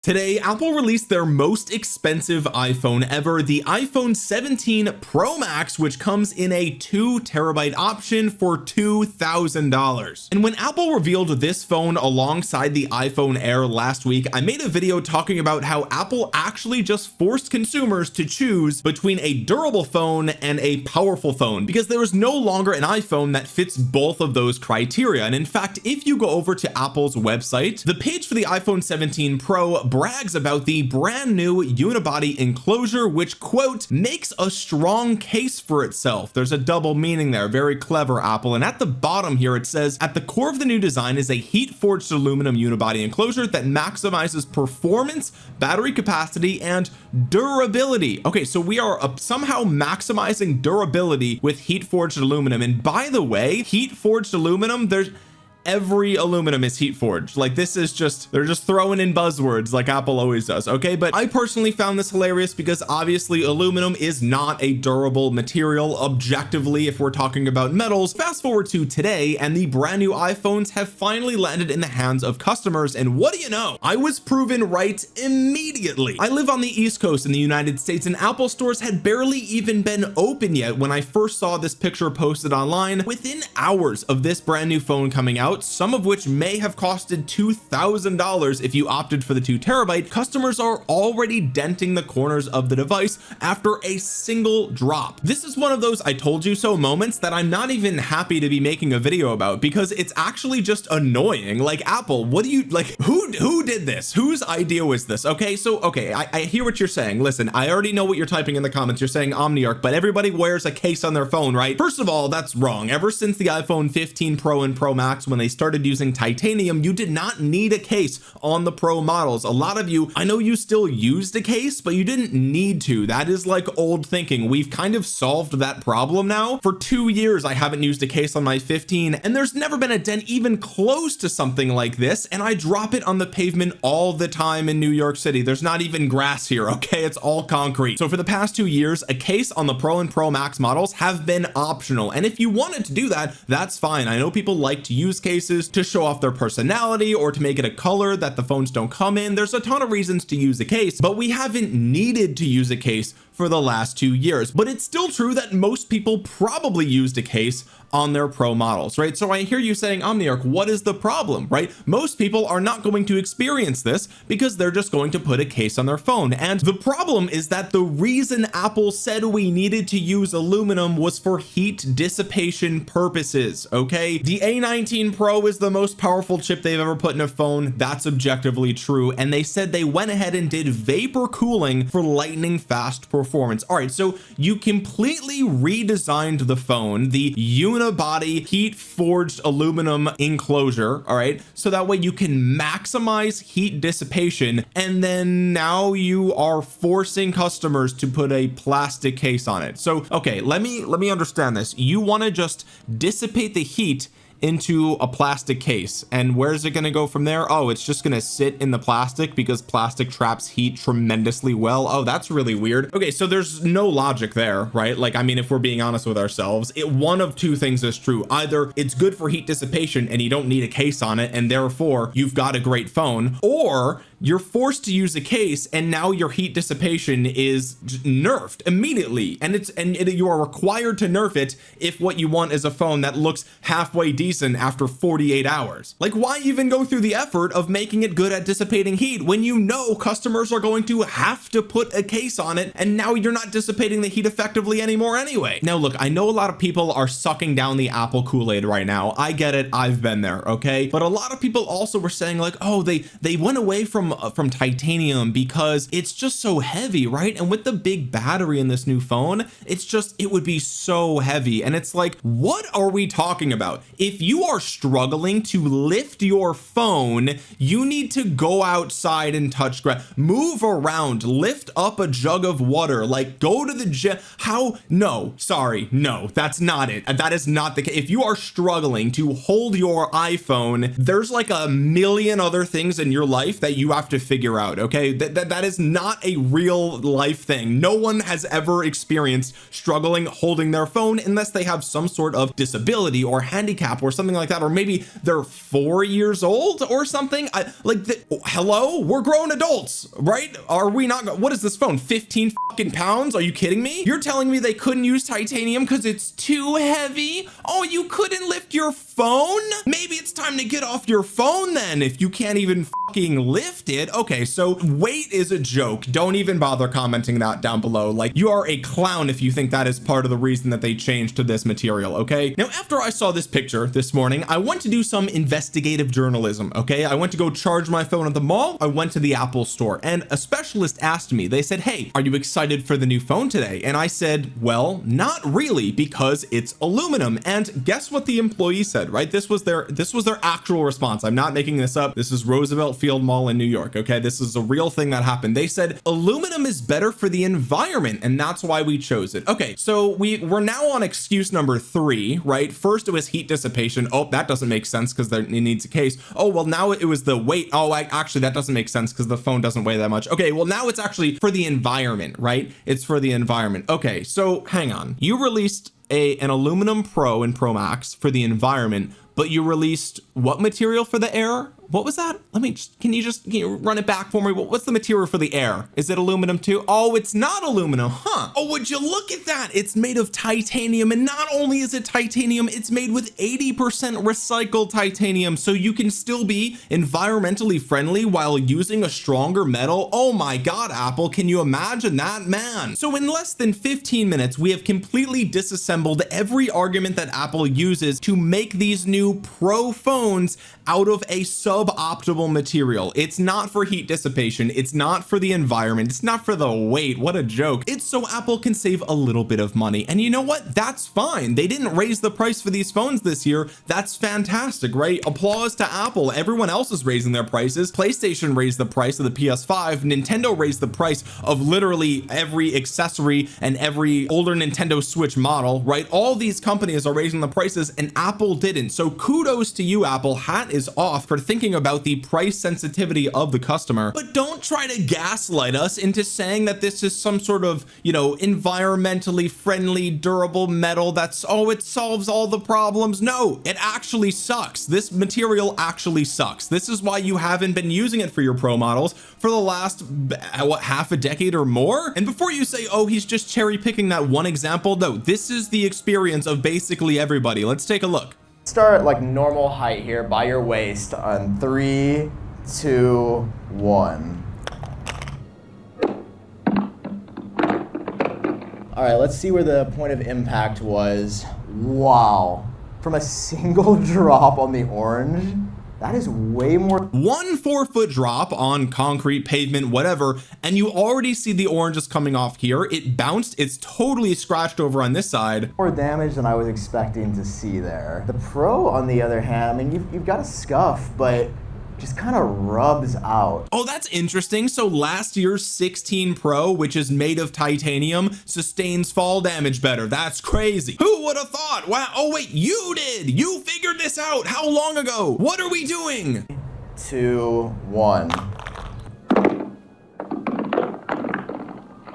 Today, Apple released their most expensive iPhone ever, the iPhone 17 Pro Max, which comes in a 2TB option for $2,000. And when Apple revealed this phone alongside the iPhone Air last week, I made a video talking about how Apple actually just forced consumers to choose between a durable phone and a powerful phone, because there is no longer an iPhone that fits both of those criteria. And in fact, if you go over to Apple's website, the page for the iPhone 17 Pro brags about the brand new unibody enclosure, which, quote, makes a strong case for itself. There's a double meaning there. Very clever, Apple. And at the bottom here it says, at the core of the new design is a heat forged aluminum unibody enclosure that maximizes performance, battery capacity, and durability. Okay, so we are somehow maximizing durability with heat forged aluminum. And by the way, heat forged aluminum, every aluminum is heat forged. Like, this is just, they're just throwing in buzzwords like Apple always does. Okay, but I personally found this hilarious because obviously aluminum is not a durable material objectively if we're talking about metals. Fast forward to today and the brand new iPhones have finally landed in the hands of customers, and what do you know, I was proven right immediately. I live on the East Coast in the United States, and Apple stores had barely even been open yet when I first saw this picture posted online. Within hours of this brand new phone coming out, some of which may have costed $2,000 if you opted for the 2TB, customers are already denting the corners of the device after a single drop. This is one of those I told you so moments that I'm not even happy to be making a video about, because it's actually just annoying. Like, Apple, what do you, like, who did this? Whose idea was this? Okay, so okay, I hear what you're saying. Listen, I already know what you're typing in the comments. You're saying Omniarch, but everybody wears a case on their phone, right? First of all, that's wrong. Ever since the iPhone 15 Pro and Pro Max, when they started using titanium, you did not need a case on the Pro models. A lot of you, I know you still used a case, but you didn't need to. That is like old thinking. We've kind of solved that problem now. For 2 years I haven't used a case on my 15, and there's never been a dent even close to something like this, and I drop it on the pavement all the time in New York City. There's not even grass here, okay? It's all concrete. So for the past 2 years, a case on the Pro and Pro Max models have been optional, and if you wanted to do that, that's fine. I know people like to use cases to show off their personality or to make it a color that the phones don't come in. There's a ton of reasons to use a case, but we haven't needed to use a case for the last 2 years. But it's still true that most people probably used a case on their Pro models, right? So I hear you saying, Omniarch, what is the problem, right? Most people are not going to experience this because they're just going to put a case on their phone. And the problem is that the reason Apple said we needed to use aluminum was for heat dissipation purposes. Okay, the A19 Pro is the most powerful chip they've ever put in a phone. That's objectively true. And they said they went ahead and did vapor cooling for lightning fast performance. All right, so you completely redesigned the phone, the unibody heat forged aluminum enclosure, all right, so that way you can maximize heat dissipation, and then now you are forcing customers to put a plastic case on it. So okay, let me understand this. You want to just dissipate the heat into a plastic case, and where's it going to go from there? Oh, it's just going to sit in the plastic because plastic traps heat tremendously well. Oh, that's really weird. Okay, so there's no logic there, right? Like, I mean, if we're being honest with ourselves, one of two things is true. Either it's good for heat dissipation and you don't need a case on it, and therefore you've got a great phone, or you're forced to use a case and now your heat dissipation is nerfed immediately, and you are required to nerf it if what you want is a phone that looks halfway decent after 48 hours. Like, why even go through the effort of making it good at dissipating heat when you know customers are going to have to put a case on it, and now you're not dissipating the heat effectively anymore anyway? Now look, I know a lot of people are sucking down the Apple Kool-Aid right now. I get it, I've been there, okay? But a lot of people also were saying like, oh, they went away from titanium because it's just so heavy, right? And with the big battery in this new phone, it would be so heavy. And it's like, what are we talking about? If you are struggling to lift your phone, you need to go outside and touch grass, move around, lift up a jug of water, like go to the gym. How? No, sorry, no, that's not it. That is not the case. If you are struggling to hold your iPhone, there's like a million other things in your life that you have to figure out. Okay, that is not a real life thing. No one has ever experienced struggling holding their phone unless they have some sort of disability or handicap or something like that, or maybe they're 4 years old or something. Hello, we're grown adults, right? Are we not? What is this phone, 15 fucking pounds? Are you kidding me? You're telling me they couldn't use titanium because it's too heavy? Oh, you couldn't lift your phone? Maybe it's time to get off your phone then if you can't even fucking lift it. Okay, so weight is a joke. Don't even bother commenting that down below. Like, you are a clown if you think that is part of the reason that they changed to this material. Okay, now after I saw this picture this morning, I went to do some investigative journalism. Okay, I went to go charge my phone at the mall. I went to the Apple store and a specialist asked me, they said, hey, are you excited for the new phone today? And I said, well, not really, because it's aluminum. And guess what the employee said, right? This was their actual response. I'm not making this up. This is Roosevelt Field Mall in New York. Okay, this is a real thing that happened. They said aluminum is better for the environment and that's why we chose it. Okay, so we're now on excuse number 3, right? First it was heat dissipation. Oh, that doesn't make sense because it needs a case. Oh, well, now it was the weight. Oh, actually that doesn't make sense because the phone doesn't weigh that much. Okay, well, now it's actually for the environment, right? It's for the environment. Okay, so hang on. You released an aluminum Pro and Pro Max for the environment, but you released what material for the air? What was that? Can you run it back for me? What's the material for the air? Is it aluminum too? Oh, it's not aluminum, huh? Oh, would you look at that? It's made of titanium, and not only is it titanium, it's made with 80% recycled titanium, so you can still be environmentally friendly while using a stronger metal. Oh my God, Apple, can you imagine that, man? So in less than 15 minutes, we have completely disassembled every argument that Apple uses to make these new Pro phones out of a suboptimal material. It's not for heat dissipation. It's not for the environment. It's not for the weight. What a joke. It's so Apple can save a little bit of money. And you know what? That's fine. They didn't raise the price for these phones this year. That's fantastic, right? Applause to Apple. Everyone else is raising their prices. PlayStation raised the price of the PS5. Nintendo raised the price of literally every accessory and every older Nintendo Switch model, right? All these companies are raising the prices and Apple didn't. So kudos to you, Apple. Hat is off for thinking about the price sensitivity of the customer. But don't try to gaslight us into saying that this is some sort of, you know, environmentally friendly, durable metal that's, oh, it solves all the problems. No, it actually sucks. This material actually sucks. This is why you haven't been using it for your Pro models for the last, what, half a decade or more? And before you say, oh, he's just cherry picking that one example, no, this is the experience of basically everybody. Let's take a look. Start like normal height here by your waist on 3, 2, 1. All right, let's see where the point of impact was. Wow, from a single drop on the orange, that is way more. 1 4-foot drop on concrete, pavement, whatever, and you already see the oranges coming off here. It bounced. It's totally scratched over on this side. More damage than I was expecting to see there. The Pro, on the other hand, I mean, you've got a scuff, but just kind of rubs out. Oh, that's interesting. So last year's 16 Pro, which is made of titanium, sustains fall damage better. That's crazy. Who would have thought? Wow. Oh wait, you did. You figured this out. How long ago? What are we doing? 2, 1.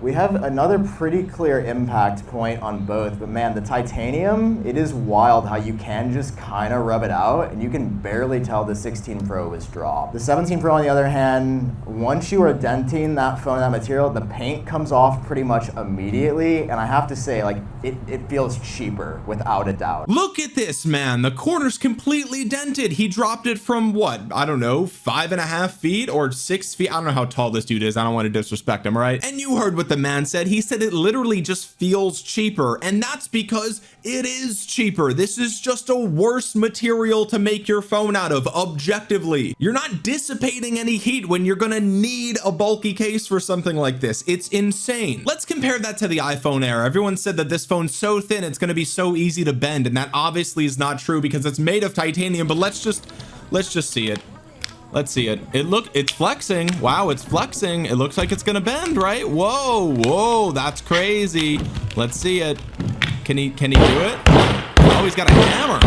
We have another pretty clear impact point on both, but man, the titanium, it is wild how you can just kind of rub it out and you can barely tell the 16 Pro was dropped. The 17 Pro, on the other hand, once you are denting that phone, that material, the paint comes off pretty much immediately, and I have to say, like, it feels cheaper without a doubt. Look at this, man. The corner's completely dented. He dropped it from what? I don't know, 5.5 feet or 6 feet. I don't know how tall this dude is. I don't want to disrespect him, right? And you heard what the man said. He said it literally just feels cheaper, and that's because it is cheaper. This is just a worse material to make your phone out of. Objectively, you're not dissipating any heat when you're gonna need a bulky case for something like this. It's insane. Let's compare that to the iPhone Air. Everyone said that this phone's so thin it's gonna be so easy to bend, and that obviously is not true because it's made of titanium. But let's just see it. Let's see it. It's flexing. Wow, it's flexing. It looks like it's gonna bend, right? Whoa, that's crazy. Let's see it. Can he do it? Oh, he's got a hammer.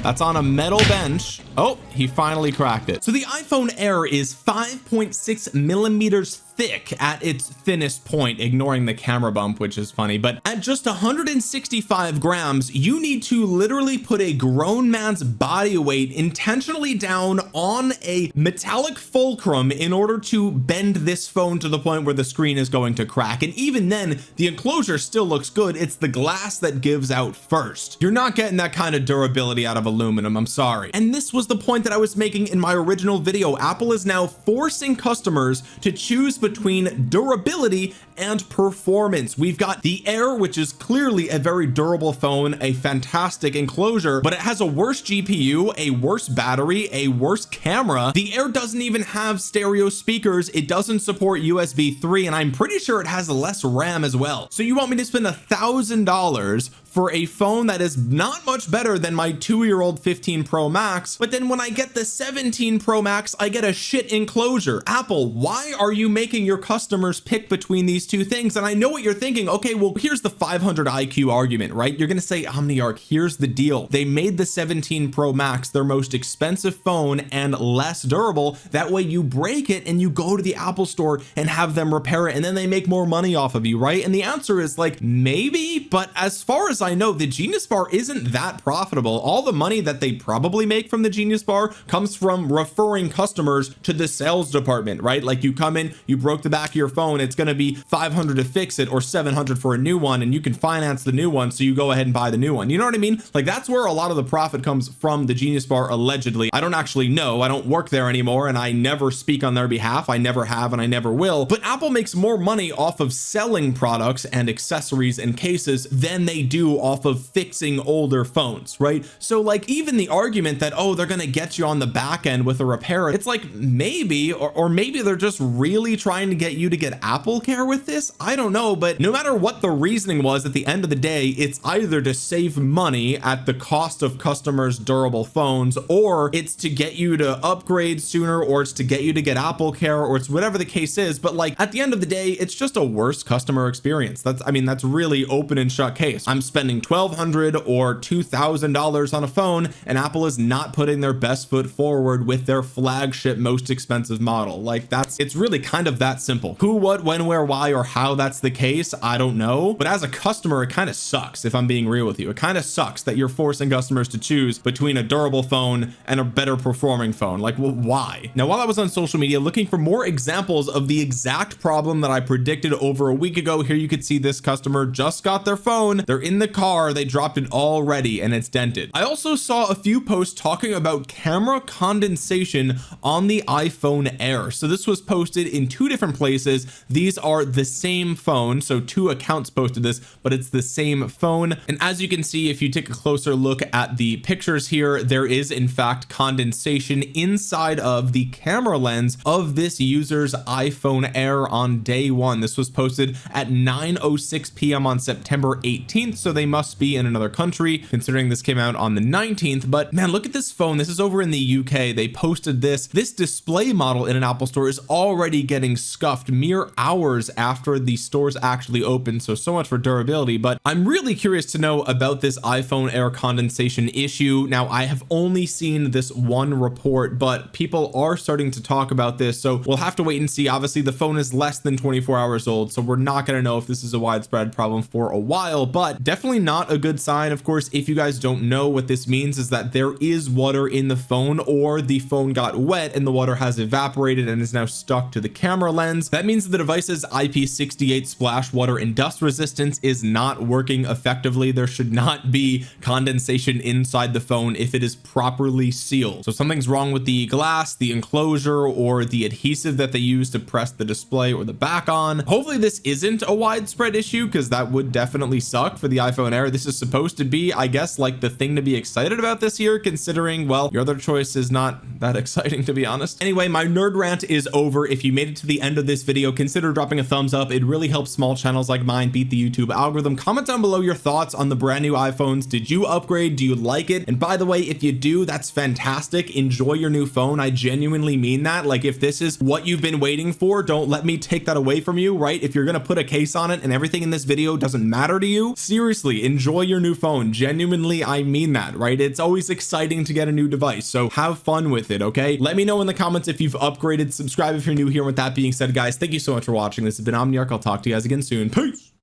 That's on a metal bench. Oh, he finally cracked it. So the iPhone Air is 5.6 millimeters thick at its thinnest point, ignoring the camera bump, which is funny, but at just 165 grams, you need to literally put a grown man's body weight intentionally down on a metallic fulcrum in order to bend this phone to the point where the screen is going to crack. And even then, the enclosure still looks good. It's the glass that gives out first. You're not getting that kind of durability out of aluminum, I'm sorry. And this was the point that I was making in my original video. Apple is now forcing customers to choose between durability and performance. We've got the Air, which is clearly a very durable phone, a fantastic enclosure, but it has a worse GPU, a worse battery, a worse camera. The Air doesn't even have stereo speakers. It doesn't support USB 3, and I'm pretty sure it has less RAM as well. So you want me to spend $1,000 for a phone that is not much better than my 2-year-old 15 Pro Max, but then when I get the 17 Pro Max, I get a shit enclosure. Apple, why are you making your customers pick between these two things? And I know what you're thinking. Okay, well, here's the 500 IQ argument, right? You're gonna say, Omniarch, here's the deal. They made the 17 Pro Max their most expensive phone and less durable. That way you break it and you go to the Apple store and have them repair it, and then they make more money off of you, right? And the answer is like, maybe, but as far as I know, the Genius Bar isn't that profitable. All the money that they probably make from the Genius Bar comes from referring customers to the sales department, right? Like you come in, you broke the back of your phone, it's going to be $500 to fix it or $700 for a new one, and you can finance the new one, so you go ahead and buy the new one. You know what I mean? Like that's where a lot of the profit comes from the Genius Bar, allegedly. I don't actually know. I don't work there anymore, and I never speak on their behalf. I never have, and I never will. But Apple makes more money off of selling products and accessories and cases than they do off of fixing older phones, right? So like even the argument that, oh, they're gonna get you on the back end with a repair, it's like maybe, or maybe they're just really trying to get you to get Apple Care with this. I don't know, but no matter what the reasoning was, at the end of the day, it's either to save money at the cost of customers' durable phones, or it's to get you to upgrade sooner, or it's to get you to get Apple Care, or it's whatever the case is. But like at the end of the day, it's just a worse customer experience. I mean, that's really open and shut case. I'm spending $1,200 or $2,000 on a phone, and Apple is not putting their best foot forward with their flagship most expensive model. Like it's really kind of that simple. Who, what, when, where, why, or how that's the case, I don't know. But as a customer, it kind of sucks, if I'm being real with you. It kind of sucks that you're forcing customers to choose between a durable phone and a better performing phone. Like, well, why? Now, while I was on social media looking for more examples of the exact problem that I predicted over a week ago, here you could see this customer just got their phone. They're in the car, they dropped it already, and it's dented. I also saw a few posts talking about camera condensation on the iPhone Air. So this was posted in two different places. These are the same phone, so two accounts posted this, but it's the same phone. And as you can see, if you take a closer look at the pictures here, there is in fact condensation inside of the camera lens of this user's iPhone Air on day one. This was posted at 9:06 p.m. on September 18th, so they must be in another country considering this came out on the 19th. But man, look at this phone. This is over in the UK. They posted this display model in an Apple store is already getting scuffed mere hours after the stores actually open. So much for durability. But I'm really curious to know about this iPhone Air condensation issue. Now, I have only seen this one report, but people are starting to talk about this, so we'll have to wait and see. Obviously, the phone is less than 24 hours old, so we're not going to know if this is a widespread problem for a while, but definitely not a good sign. Of course, if you guys don't know, what this means is that there is water in the phone, or the phone got wet and the water has evaporated and is now stuck to the camera lens. That means the device's IP68 splash water and dust resistance is not working effectively. There should not be condensation inside the phone if it is properly sealed. So something's wrong with the glass, the enclosure, or the adhesive that they use to press the display or the back on. Hopefully this isn't a widespread issue, because that would definitely suck for the iPhone Air. This is supposed to be, I guess, like the thing to be excited about this year, considering, well, your other choice is not that exciting, to be honest. Anyway, my nerd rant is over. If you made it to the end of this video, consider dropping a thumbs up. It really helps small channels like mine beat the YouTube algorithm. Comment down below your thoughts on the brand new iPhones. Did you upgrade? Do you like it? And by the way, if you do, that's fantastic. Enjoy your new phone. I genuinely mean that. Like, if this is what you've been waiting for, don't let me take that away from you, right? If you're gonna put a case on it and everything in this video doesn't matter to you, seriously, seriously, enjoy your new phone. Genuinely, I mean that, right? It's always exciting to get a new device, so have fun with it. Okay, let me know in the comments if you've upgraded. Subscribe if you're new here. With that being said, guys, thank you so much for watching. This has been Omniarch. I'll talk to you guys again soon. Peace.